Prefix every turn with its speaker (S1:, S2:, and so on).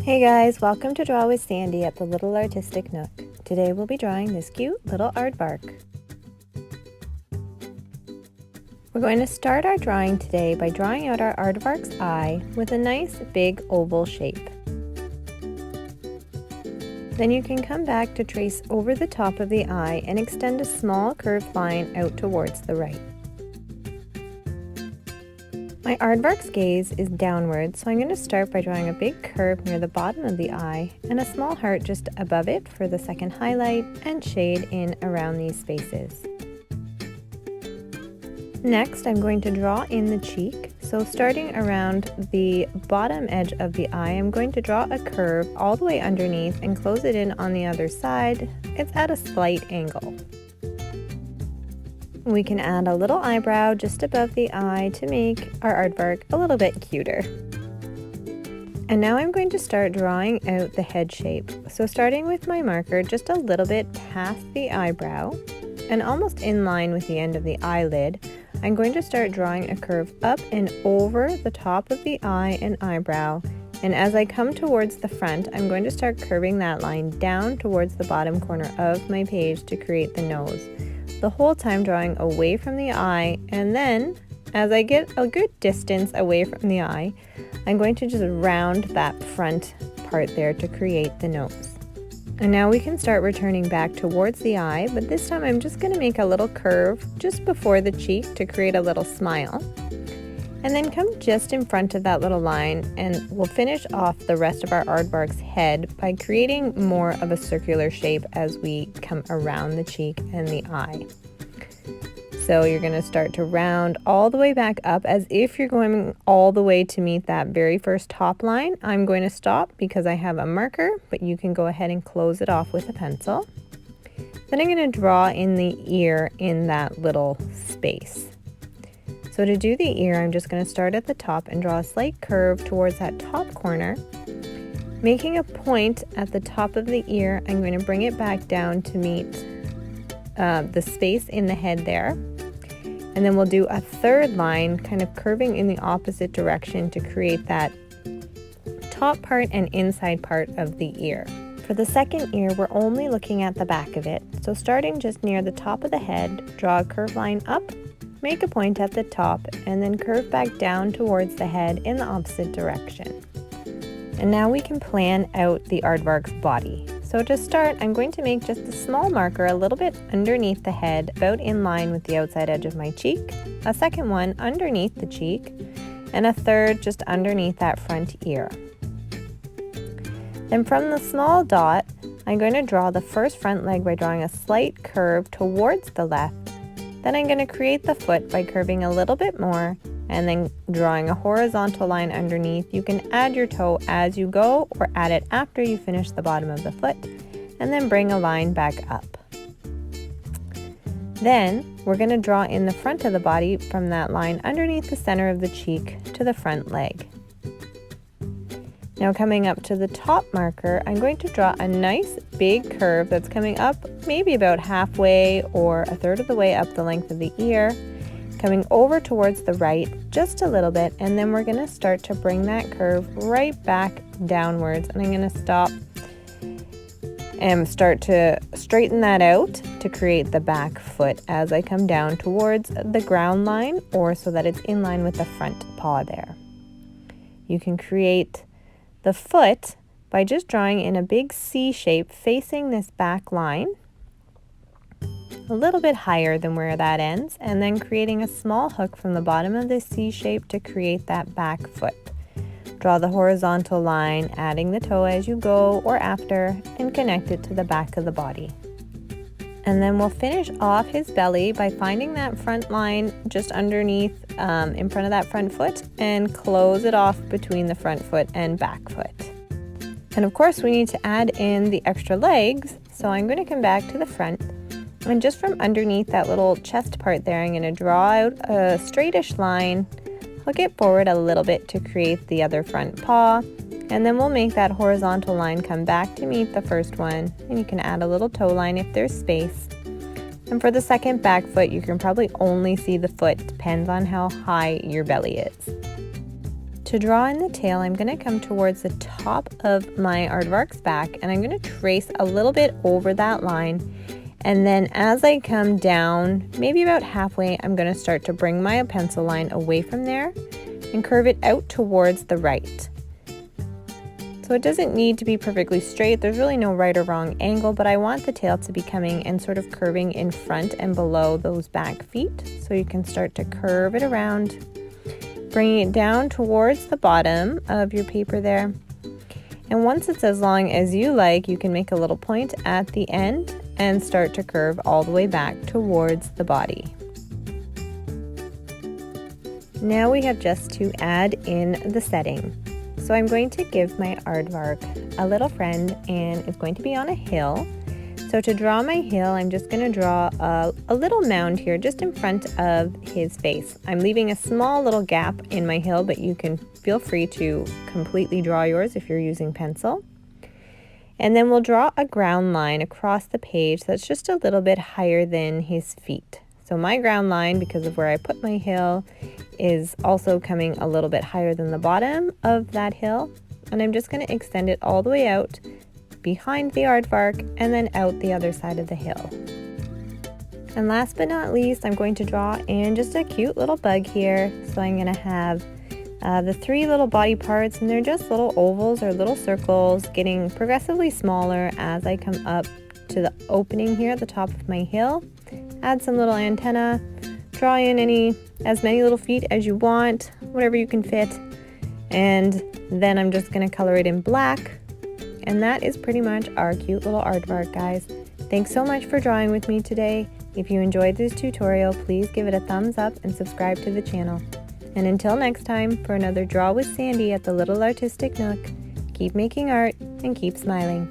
S1: Hey guys, welcome to Draw with Sandee at the Little Artistic Nook. Today we'll be drawing this cute little aardvark. We're going to start our drawing today by drawing out our aardvark's eye with a nice big oval shape. Then you can come back to trace over the top of the eye and extend a small curved line out towards the right. My aardvark's gaze is downward, so I'm going to start by drawing a big curve near the bottom of the eye and a small heart just above it for the second highlight and shade in around these spaces. Next, I'm going to draw in the cheek. So starting around the bottom edge of the eye, I'm going to draw a curve all the way underneath and close it in on the other side. It's at a slight angle. We can add a little eyebrow just above the eye to make our aardvark a little bit cuter. And now I'm going to start drawing out the head shape. So starting with my marker just a little bit past the eyebrow and almost in line with the end of the eyelid, I'm going to start drawing a curve up and over the top of the eye and eyebrow. And as I come towards the front, I'm going to start curving that line down towards the bottom corner of my page to create the nose. The whole time drawing away from the eye, and then as I get a good distance away from the eye, I'm going to just round that front part there to create the nose. And now we can start returning back towards the eye, but this time I'm just going to make a little curve just before the cheek to create a little smile. And then come just in front of that little line, and we'll finish off the rest of our aardvark's head by creating more of a circular shape as we come around the cheek and the eye. So you're going to start to round all the way back up as if you're going all the way to meet that very first top line. I'm going to stop because I have a marker, but you can go ahead and close it off with a pencil. Then I'm going to draw in the ear in that little space. So to do the ear, I'm just going to start at the top and draw a slight curve towards that top corner. Making a point at the top of the ear, I'm going to bring it back down to meet the space in the head there. And then we'll do a third line, kind of curving in the opposite direction to create that top part and inside part of the ear. For the second ear, we're only looking at the back of it. So starting just near the top of the head, draw a curved line up, make a point at the top, and then curve back down towards the head in the opposite direction. And now we can plan out the aardvark's body. So to start, I'm going to make just a small marker a little bit underneath the head, about in line with the outside edge of my cheek, a second one underneath the cheek, and a third just underneath that front ear. Then from the small dot, I'm going to draw the first front leg by drawing a slight curve towards the left. Then I'm going to create the foot by curving a little bit more and then drawing a horizontal line underneath. You can add your toe as you go or add it after you finish the bottom of the foot, and then bring a line back up. Then we're going to draw in the front of the body from that line underneath the center of the cheek to the front leg. Now coming up to the top marker, I'm going to draw a nice big curve that's coming up maybe about halfway or a third of the way up the length of the ear, coming over towards the right just a little bit, and then we're going to start to bring that curve right back downwards, and I'm going to stop and start to straighten that out to create the back foot as I come down towards the ground line, or so that it's in line with the front paw there. You can create the foot by just drawing in a big C shape facing this back line a little bit higher than where that ends, and then creating a small hook from the bottom of the C shape to create that back foot. Draw the horizontal line, adding the toe as you go or after, and connect it to the back of the body. And then we'll finish off his belly by finding that front line just underneath in front of that front foot and close it off between the front foot and back foot. And of course we need to add in the extra legs, so I'm going to come back to the front, and just from underneath that little chest part there, I'm going to draw out a straightish line, hook it forward a little bit to create the other front paw, and then we'll make that horizontal line come back to meet the first one, and you can add a little toe line if there's space. And for the second back foot, you can probably only see the foot, depends on how high your belly is. To draw in the tail, I'm going to come towards the top of my aardvark's back, and I'm going to trace a little bit over that line. And then as I come down, maybe about halfway, I'm going to start to bring my pencil line away from there and curve it out towards the right. So it doesn't need to be perfectly straight. There's really no right or wrong angle, but I want the tail to be coming and sort of curving in front and below those back feet. So you can start to curve it around, bringing it down towards the bottom of your paper there. And once it's as long as you like, you can make a little point at the end and start to curve all the way back towards the body. Now we have just to add in the setting. So I'm going to give my aardvark a little friend, and it's going to be on a hill. So to draw my hill, I'm just going to draw a little mound here just in front of his face. I'm leaving a small little gap in my hill, but you can feel free to completely draw yours if you're using pencil. And then we'll draw a ground line across the page that's just a little bit higher than his feet. So my ground line, because of where I put my hill, is also coming a little bit higher than the bottom of that hill. And I'm just going to extend it all the way out behind the aardvark and then out the other side of the hill. And last but not least, I'm going to draw in just a cute little bug here. So I'm going to have the 3 little body parts, and they're just little ovals or little circles, getting progressively smaller as I come up to the opening here at the top of my hill. Add some little antenna, draw in as many little feet as you want, whatever you can fit, and then I'm just going to color it in black. And that is pretty much our cute little aardvark, guys. Thanks so much for drawing with me today. If you enjoyed this tutorial, please give it a thumbs up and subscribe to the channel. And until next time, for another Draw with Sandee at the Little Artistic Nook, keep making art and keep smiling.